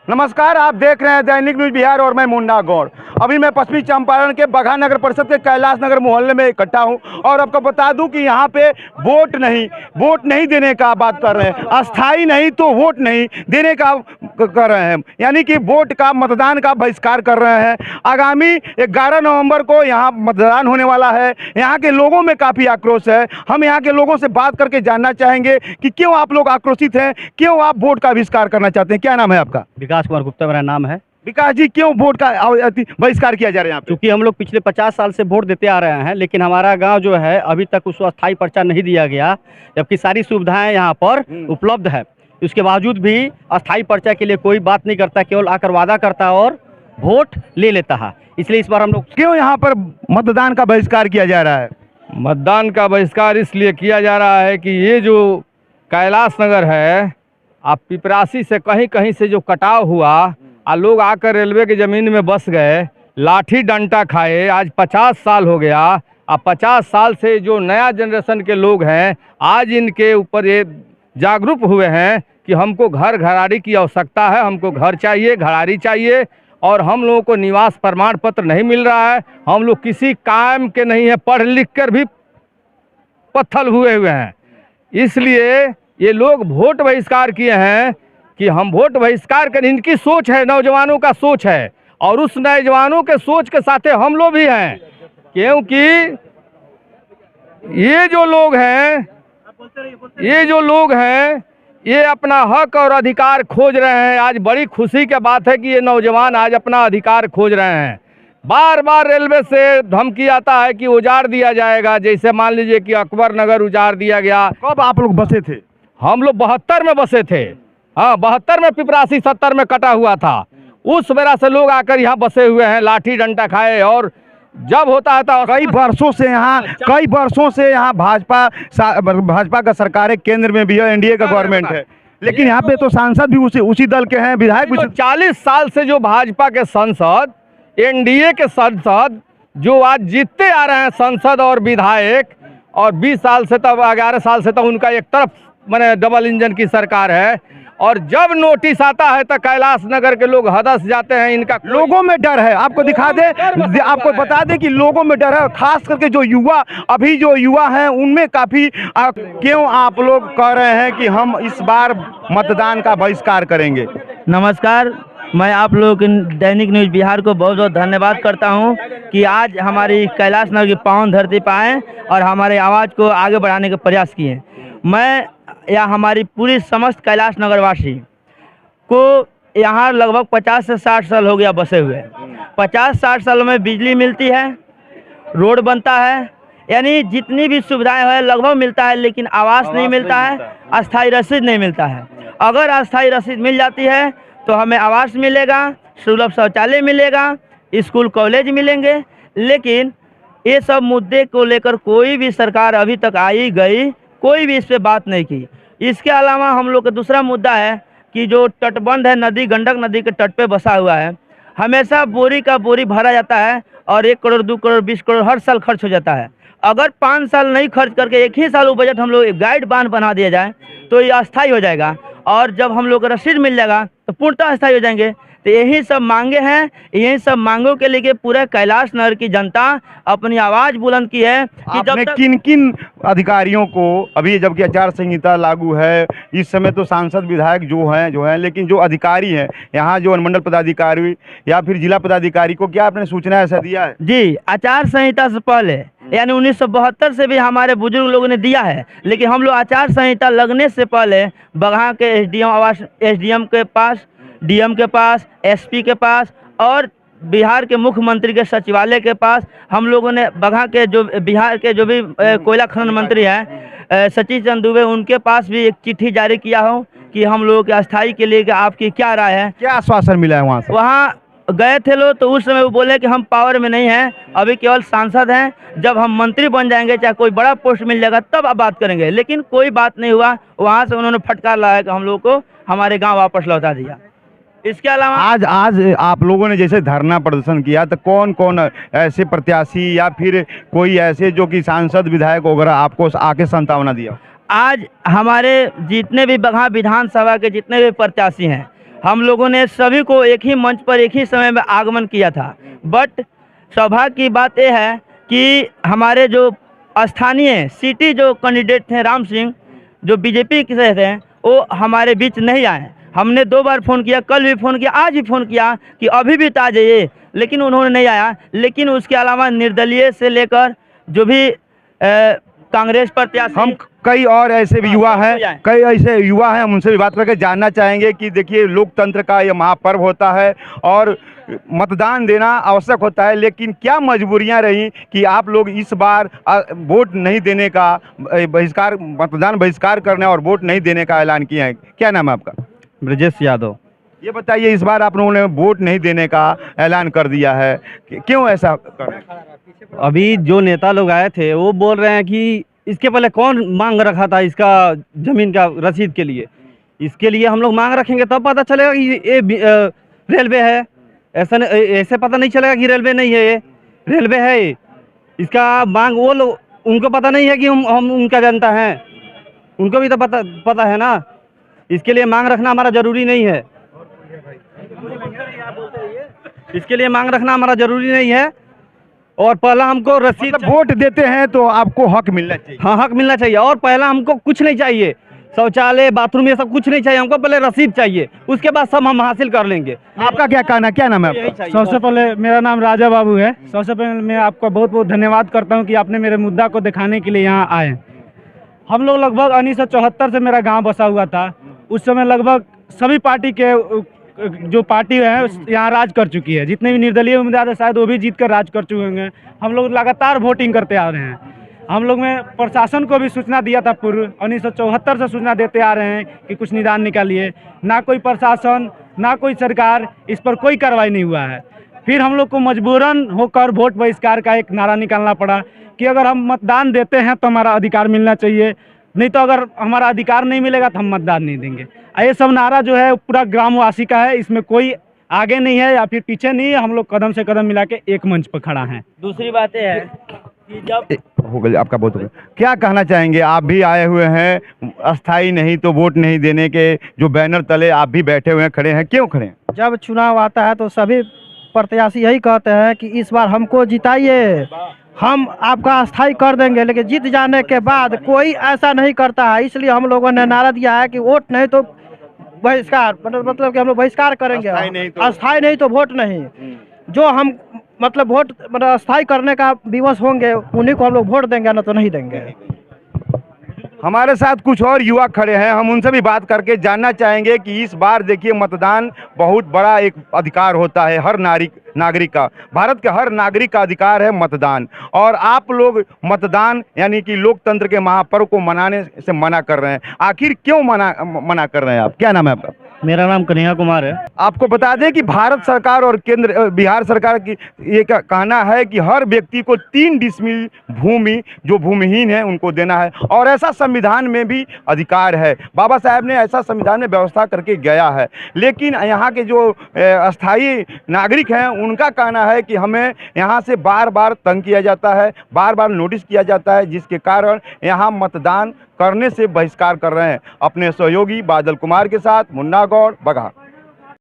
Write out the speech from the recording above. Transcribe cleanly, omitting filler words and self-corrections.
नमस्कार, आप देख रहे हैं दैनिक न्यूज बिहार और मैं मुन्ना गौड़। अभी मैं पश्चिमी चंपारण के बगहा नगर परिषद के कैलाश नगर मोहल्ले में इकट्ठा हूं और आपको बता दूं कि यहां पे वोट नहीं देने का बात कर रहे हैं। अस्थाई नहीं तो वोट नहीं देने का कर रहे हैं, यानी कि वोट का मतदान का बहिष्कार कर रहे हैं। आगामी 11 नवंबर को यहां मतदान होने वाला है। यहां के लोगों में काफ़ी आक्रोश है। हम यहां के लोगों से बात करके जानना चाहेंगे कि क्यों आप लोग आक्रोशित हैं, क्यों आप वोट का बहिष्कार करना चाहते हैं। क्या नाम है आपका? विकास कुमार गुप्ता मेरा नाम है। विकास जी, क्यों वोट का बहिष्कार किया जा रहा है यहाँ पे? क्योंकि हम लोग पिछले 50 साल से वोट देते आ रहे हैं, लेकिन हमारा गांव जो है अभी तक उसको अस्थायी पर्चा नहीं दिया गया, जबकि सारी सुविधाएं यहाँ पर उपलब्ध है। उसके बावजूद भी अस्थायी पर्चा के लिए कोई बात नहीं करता, केवल आकर वादा करता और वोट ले लेता है। इसलिए इस बार हम लोग क्यों यहाँ पर मतदान का बहिष्कार किया जा रहा है? मतदान का बहिष्कार इसलिए किया जा रहा है कि ये जो कैलाश नगर है, आप पिपरासी से कहीं कहीं से जो कटाव हुआ, लोग आकर रेलवे की ज़मीन में बस गए, लाठी डंडा खाए। आज 50 साल हो गया। अब 50 साल से जो नया जनरेशन के लोग हैं, आज इनके ऊपर ये जागरूक हुए हैं कि हमको घर घराड़ी की आवश्यकता है, हमको घर चाहिए, घराड़ी चाहिए। और हम लोगों को निवास प्रमाण पत्र नहीं मिल रहा है। हम लोग किसी काम के नहीं है, पढ़ लिख कर भी पत्थर हुए हैं। इसलिए ये लोग वोट बहिष्कार किए हैं कि हम वोट बहिष्कार करें। इनकी सोच है, नौजवानों का सोच है, और उस नौजवानों के सोच के साथ हम लोग भी हैं। क्योंकि ये जो लोग हैं ये अपना हक और अधिकार खोज रहे हैं। आज बड़ी खुशी की बात है कि ये नौजवान आज अपना अधिकार खोज रहे हैं। बार बार रेलवे से धमकी आता है कि उजाड़ दिया जाएगा। जैसे मान लीजिए कि अकबर नगर उजाड़ दिया गया। कब आप लोग बसे थे? हम लोग 72 में बसे थे। हाँ, 72 में पिपरासी 70 में कटा हुआ था। उस वजह से लोग आकर यहाँ बसे हुए हैं, लाठी डंडा खाए। और जब होता है तो कई वर्षों से यहाँ भाजपा का सरकार है, केंद्र में भी है, एनडीए का गवर्नमेंट है, लेकिन यहाँ पे तो सांसद भी उसी दल के हैं, विधायक भी। 40 साल से जो भाजपा के सांसद, एनडीए के सांसद जो आज जीतते आ रहे हैं, सांसद और विधायक, और 20 साल से तब 11 साल से तो उनका एक तरफ माने डबल इंजन की सरकार है। और जब नोटिस आता है तो कैलाश नगर के लोग हदस जाते हैं। इनका लोगों में डर है। आपको बता दें कि लोगों में डर है, खास करके जो युवा हैं उनमें काफ़ी। क्यों आप लोग कह रहे हैं कि हम इस बार मतदान का बहिष्कार करेंगे? नमस्कार, मैं आप लोग दैनिक न्यूज बिहार को बहुत बहुत धन्यवाद करता हूं कि आज हमारी कैलाश नगर की पावन धरती पर आए और हमारे आवाज़ को आगे बढ़ाने का प्रयास किए। मैं या हमारी पूरी समस्त कैलाश नगरवासी को यहाँ लगभग 50 से 60 साल हो गया बसे हुए। 50-60 सालों में बिजली मिलती है, रोड बनता है, यानी जितनी भी सुविधाएं हैं लगभग मिलता है, लेकिन आवास नहीं मिलता है, अस्थायी रसीद नहीं मिलता है। अगर अस्थायी रसीद मिल जाती है तो हमें आवास मिलेगा, सुलभ शौचालय मिलेगा, स्कूल कॉलेज मिलेंगे। लेकिन ये सब मुद्दे को लेकर कोई भी सरकार अभी तक आई गई, कोई भी इस पे बात नहीं की। इसके अलावा हम लोग का दूसरा मुद्दा है कि जो तटबंध है, नदी गंडक नदी के तट पे बसा हुआ है, हमेशा बोरी का बोरी भरा जाता है और 1 करोड़ 2 करोड़ 20 करोड़ हर साल खर्च हो जाता है। अगर 5 साल नहीं खर्च करके एक ही साल वो बजट हम लोग गाइड बांध बना दिया जाए तो ये अस्थायी हो जाएगा, और जब हम लोग को रसीद मिल जाएगा तो पूर्णतः अस्थायी हो जाएंगे। तो यही सब मांगे हैं। यही सब मांगों के लिए पूरा कैलाश नगर की जनता अपनी आवाज़ बुलंद की है कि आपने किन अधिकारियों को, अभी जबकि आचार संहिता लागू है, इस समय तो सांसद विधायक जो हैं, लेकिन जो अधिकारी हैं यहाँ, जो अनुमंडल पदाधिकारी या फिर जिला पदाधिकारी को क्या आपने सूचना ऐसा दिया है? जी, आचार संहिता से पहले यानी 1972 से भी हमारे बुजुर्ग लोगों ने दिया है, लेकिन हम लोग आचार संहिता लगने से पहले बगहा के एसडीएम के पास, डीएम के पास, एसपी के पास और बिहार के मुख्यमंत्री के सचिवालय के पास हम लोगों ने बगहा के जो बिहार के जो भी कोयला खनन मंत्री हैं सचिव चंद्र दुबे, उनके पास भी एक चिट्ठी जारी किया हो कि हम लोगों के अस्थायी के लिए आपकी क्या राय है। क्या आश्वासन मिला है वहाँ से? वहाँ गए थे लोग तो उस समय वो बोले कि हम पावर में नहीं हैं, अभी केवल सांसद हैं, जब हम मंत्री बन जाएंगे, चाहे कोई बड़ा पोस्ट मिल जाएगा तब आप बात करेंगे। लेकिन कोई बात नहीं हुआ। वहाँ से उन्होंने फटकार लगाया कि हम लोग को हमारे गाँव वापस लौटा दिया। इसके अलावा आज आप लोगों ने जैसे धरना प्रदर्शन किया, तो कौन कौन ऐसे प्रत्याशी या फिर कोई ऐसे जो कि सांसद विधायक वगैरह आपको आके संतावना दिया? आज हमारे जितने भी बगहा विधानसभा के जितने भी प्रत्याशी हैं हम लोगों ने सभी को एक ही मंच पर एक ही समय में आगमन किया था। बट सौभाग्य की बात यह है कि हमारे जो स्थानीय सिटी जो कैंडिडेट थे राम सिंह, जो बीजेपी के से थे, वो हमारे बीच नहीं आए। हमने 2 बार फ़ोन किया, कल भी फ़ोन किया, आज भी फ़ोन किया कि अभी भी आ जाइए, लेकिन उन्होंने नहीं आया। लेकिन उसके अलावा निर्दलीय से लेकर जो भी कांग्रेस प्रत्याशी, हम कई और ऐसे भी युवा हैं, कई ऐसे युवा हैं, हम उनसे भी बात करके जानना चाहेंगे कि देखिए लोकतंत्र का ये महापर्व होता है और मतदान देना आवश्यक होता है, लेकिन क्या मजबूरियां रही कि आप लोग इस बार वोट नहीं देने का बहिष्कार, मतदान बहिष्कार करने और वोट नहीं देने का ऐलान किया है। क्या नाम है आपका? ब्रजेश यादव। ये बताइए, इस बार आप लोगों ने वोट नहीं देने का ऐलान कर दिया है, क्यों ऐसा कर रहे हैं? अभी जो नेता लोग आए थे वो बोल रहे हैं कि इसके पहले कौन मांग रखा था इसका जमीन का रसीद के लिए, इसके लिए हम लोग मांग रखेंगे तब पता चलेगा कि ये रेलवे है। ऐसे पता नहीं चलेगा कि रेलवे नहीं है, ये रेलवे है। इसका मांग वो लोग, उनको पता नहीं है कि हम उनका जनता हैं, उनको भी तो पता है ना। इसके लिए मांग रखना हमारा ज़रूरी नहीं है, इसके लिए मांग रखना हमारा ज़रूरी नहीं है। और पहला हमको रसीद, मतलब वोट देते हैं तो आपको हक मिलना चाहिए। हाँ, हक मिलना चाहिए। और पहला हमको कुछ नहीं चाहिए, शौचालय, बाथरूम, ये सब कुछ नहीं चाहिए, हमको पहले रसीद चाहिए, उसके बाद सब हम हासिल कर लेंगे। आपका क्या कहना, क्या नाम है आपका? सबसे पहले मेरा नाम राजा बाबू है। सबसे पहले मैं आपका बहुत बहुत धन्यवाद करता हूं कि आपने मेरे मुद्दा को दिखाने के लिए यहाँ आए। हम लोग लगभग 1974 से मेरा गांव बसा हुआ था। उस समय लगभग सभी पार्टी के जो पार्टी है यहाँ राज कर चुकी है। जितने भी निर्दलीय उम्मीदवार है शायद वो भी जीत कर राज कर चुके होंगे। हम लोग लगातार वोटिंग करते आ रहे हैं। हम लोग में प्रशासन को भी सूचना दिया था पूर्व 1974 से सूचना देते आ रहे हैं कि कुछ निदान निकालिए। ना कोई प्रशासन, ना कोई सरकार, इस पर कोई कार्रवाई नहीं हुआ है। फिर हम लोग को मजबूरन होकर वोट बहिष्कार का एक नारा निकालना पड़ा कि अगर हम मतदान देते हैं तो हमारा अधिकार मिलना चाहिए, नहीं तो अगर हमारा अधिकार नहीं मिलेगा तो हम मतदान नहीं देंगे। ये सब नारा जो है पूरा ग्रामवासी का है, इसमें कोई आगे नहीं है या फिर पीछे नहीं है। हम लोग कदम से कदम मिला के एक मंच पर खड़ा हैं। दूसरी बात यह है कि जब हो गया आपका, बहुत हो गया। क्या कहना चाहेंगे? आप भी आए हुए हैं, अस्थाई नहीं तो वोट नहीं देने के जो बैनर तले आप भी बैठे हुए हैं, खड़े हैं, क्यों खड़े हैं? जब चुनाव आता है तो सभी प्रत्याशी यही कहते हैं कि इस बार हमको जिताइए, हम आपका अस्थाई कर देंगे। लेकिन जीत जाने के बाद कोई ऐसा नहीं करता है। इसलिए हम लोगों ने नारा दिया है कि वोट नहीं तो बहिष्कार, मतलब कि हम लोग बहिष्कार करेंगे, अस्थाई नहीं तो वोट नहीं। जो हम मतलब वोट मतलब अस्थाई करने का विवश होंगे उन्हीं को हम लोग वोट देंगे, ना तो नहीं देंगे। हमारे साथ कुछ और युवा खड़े हैं, हम उनसे भी बात करके जानना चाहेंगे कि इस बार देखिए मतदान बहुत बड़ा एक अधिकार होता है हर नागरिक का। भारत के हर नागरिक का अधिकार है मतदान, और आप लोग मतदान यानी कि लोकतंत्र के महापर्व को मनाने से मना कर रहे हैं। आखिर क्यों मना कर रहे हैं आप? क्या नाम है आपका? मेरा नाम कन्हैया कुमार है। आपको बता दें कि भारत सरकार और केंद्र बिहार सरकार की ये कहना है कि हर व्यक्ति को 3 डिसमिल भूमि जो भूमिहीन है उनको देना है, और ऐसा संविधान में भी अधिकार है। बाबा साहब ने ऐसा संविधान में व्यवस्था करके गया है। लेकिन यहाँ के जो अस्थायी नागरिक हैं उनका कहना है कि हमें यहाँ से बार बार तंग किया जाता है, बार बार नोटिस किया जाता है, जिसके कारण यहाँ मतदान करने से बहिष्कार कर रहे हैं। अपने सहयोगी बादल कुमार के साथ मुन्ना गौड़, बगहा।